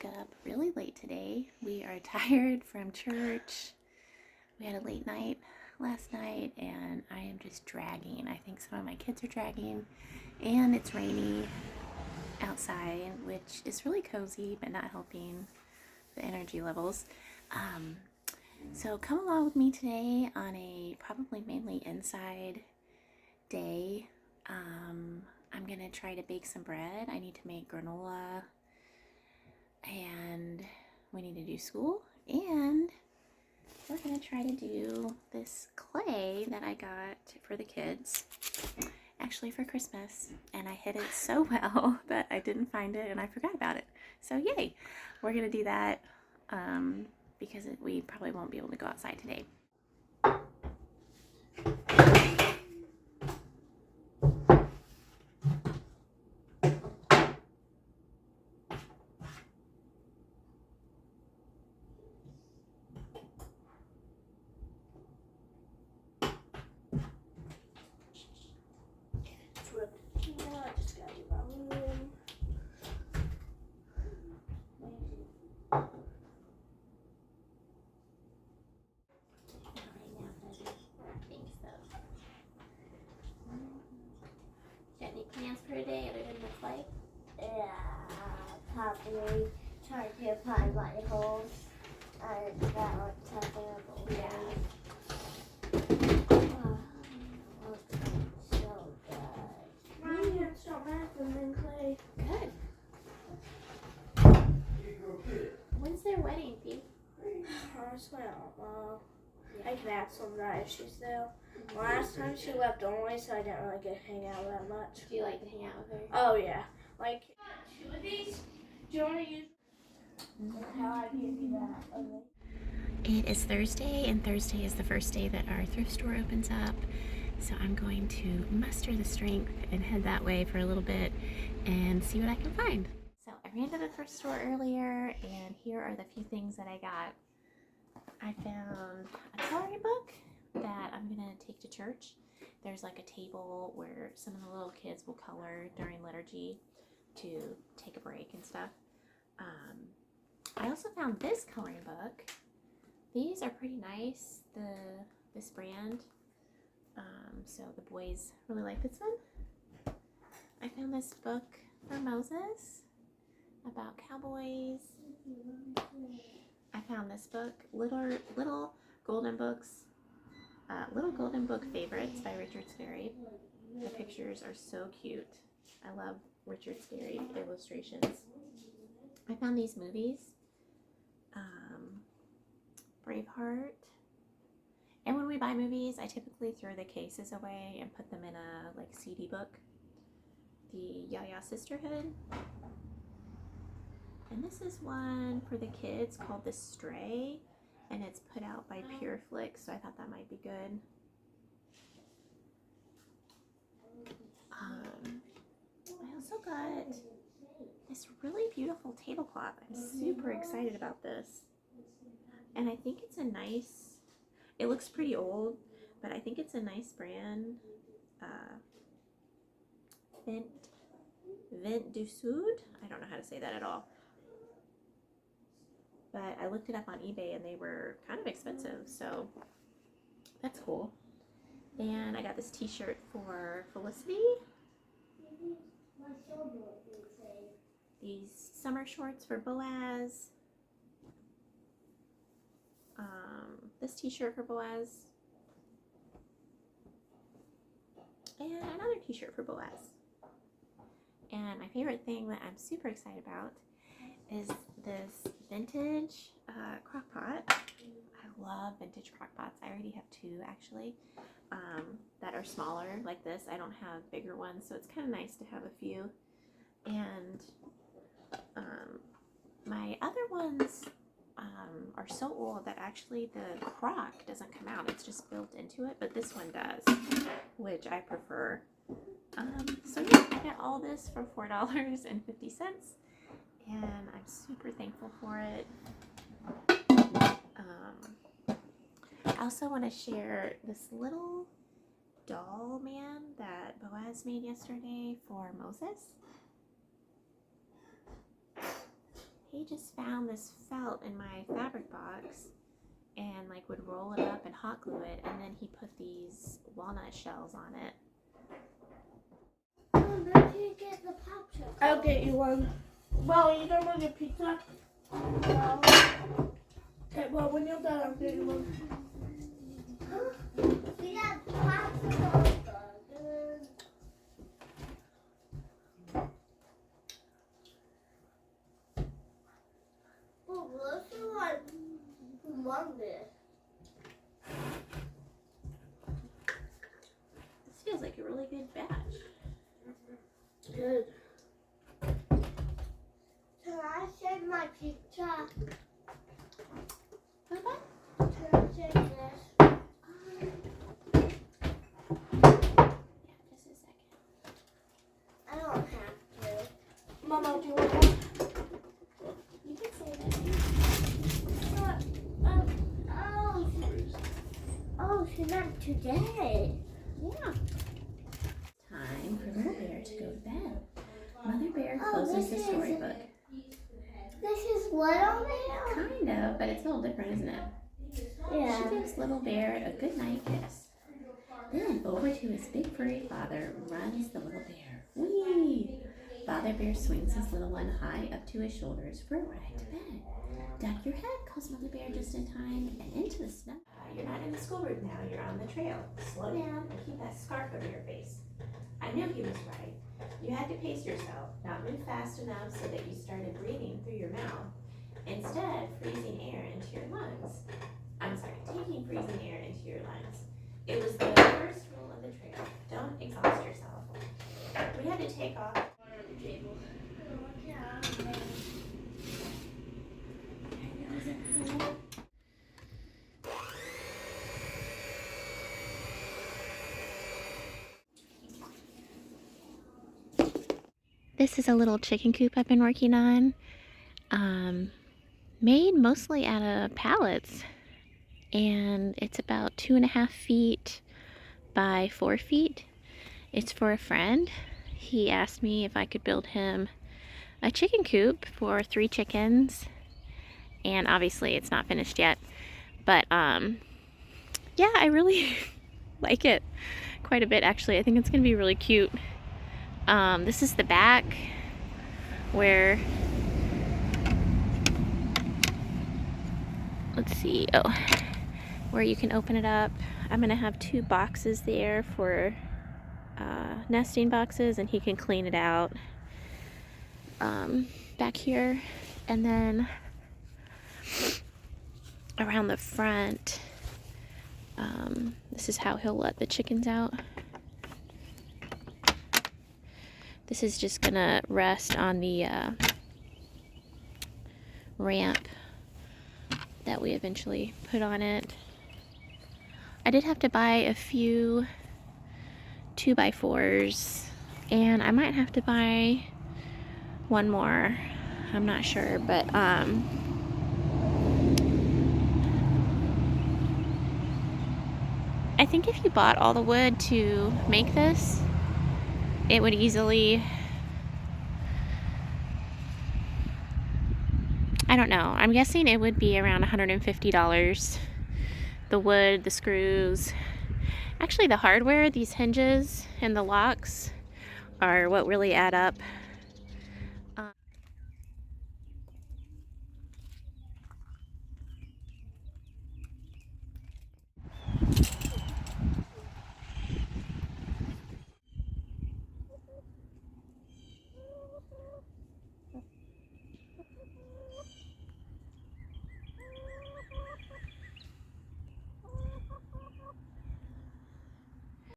woke up really late today. We are tired from church. We had a late night last night and I am just dragging. I think some of my kids are dragging and it's rainy outside, which is really cozy but not helping the energy levels. So come along with me today on a probably mainly inside day. I'm gonna try to bake some bread. I need to make granola and we need to do school, and we're gonna try to do this clay that I got for the kids, actually for Christmas, and I hid it so well that I didn't find it and I forgot about it. So yay, we're gonna do that because we probably won't be able to go outside today. Plans for today other than the clay? Yeah, probably try to find light holes and that looks available. Yeah. So good. Mom, you have to start math and then clay. Good. When's their wedding, Pete? Honestly, I don't know. I can ask them that if she's there. Last time she left early, so I didn't really get to hang out that much. Do you like to hang out with her? Oh, yeah. Like, 2 of these. Do you want to use How I give you that? Okay. It is Thursday, and Thursday is the first day that our thrift store opens up. So I'm going to muster the strength and head that way for a little bit and see what I can find. So I ran to the thrift store earlier, and here are the few things that I got. I found a coloring book that I'm gonna take to church. There's like a table where some of the little kids will color during liturgy to take a break and stuff. I also found this coloring book. These are pretty nice, this brand. So the boys really like this one. I found this book for Moses about cowboys. I found this book, Little Golden Book Favorites by Richard Scarry. The pictures are so cute. I love Richard Scarry illustrations. I found these movies, Braveheart. And when we buy movies, I typically throw the cases away and put them in a like CD book. The Yaya Sisterhood. And this is one for the kids called The Stray, and it's put out by Pure Flick, so I thought that might be good. I also got this really beautiful tablecloth. I'm super excited about this. And I think it's a nice, it looks pretty old, but I think it's a nice brand. Vent du Sud? I don't know how to say that at all. But I looked it up on eBay and they were kind of expensive, so that's cool. And I got this t-shirt for Felicity. These summer shorts for Boaz. This t-shirt for Boaz. And another t-shirt for Boaz. And my favorite thing that I'm super excited about is this vintage crock pot. I love vintage crock pots. I already have two actually that are smaller like this. I don't have bigger ones, so it's kind of nice to have a few. And my other ones are so old that actually the crock doesn't come out. It's just built into it, but this one does, which I prefer. So yeah, I got all this for $4.50. And I'm super thankful for it. I also want to share this little doll man that Boaz made yesterday for Moses. he just found this felt in my fabric box and like would roll it up and hot glue it, and then he put these walnut shells on it. Where did you get the popsicle? I'll get you one. Well, you don't want to get pizza? No. Okay, well, when you're done, I'll get you one. We have popsicle burgers. Oh, let's do like Monday. This feels like a really good batch. Good. Can I send my pizza? What? Can I send this? Yeah, just a second. I don't have to. Mama, do you want one? You can say that. Oh, she meant today. Yeah. Time for Little Bear to go to bed. Mother Bear closes the storybook. This is what on there? Kind of, but it's a little different, isn't it? She Yeah. gives Little Bear a good night kiss. Then over to his big furry father runs the little bear. Whee! Father Bear swings his little one high up to his shoulders for a ride to bed. Duck your head, calls Mother Bear just in time, and into the snow. You're not in the schoolroom now, you're on the trail. Slow down and keep that scarf over your face. I knew he was right. You had to pace yourself, not move fast enough so that you started breathing through your mouth. Instead, freezing air into your lungs. I'm sorry, taking freezing air into your lungs. It was the first rule of the trail. Don't exhaust yourself. We had to take off. This is a little chicken coop I've been working on. Made mostly out of pallets. And it's about 2.5 feet by 4 feet. It's for a friend. He asked me if I could build him a chicken coop for 3 chickens. And obviously it's not finished yet. But yeah, I really like it quite a bit actually. I think it's gonna be really cute. This is the back where, let's see, where you can open it up. I'm gonna have 2 boxes there for nesting boxes, and he can clean it out back here. And then around the front, this is how he'll let the chickens out. This is just gonna rest on the ramp that we eventually put on it. I did have to buy a few 2x4s, and I might have to buy one more. I'm not sure, but I think if you bought all the wood to make this, it would easily, I don't know, I'm guessing it would be around $150. The wood, the screws, actually the hardware, these hinges and the locks are what really add up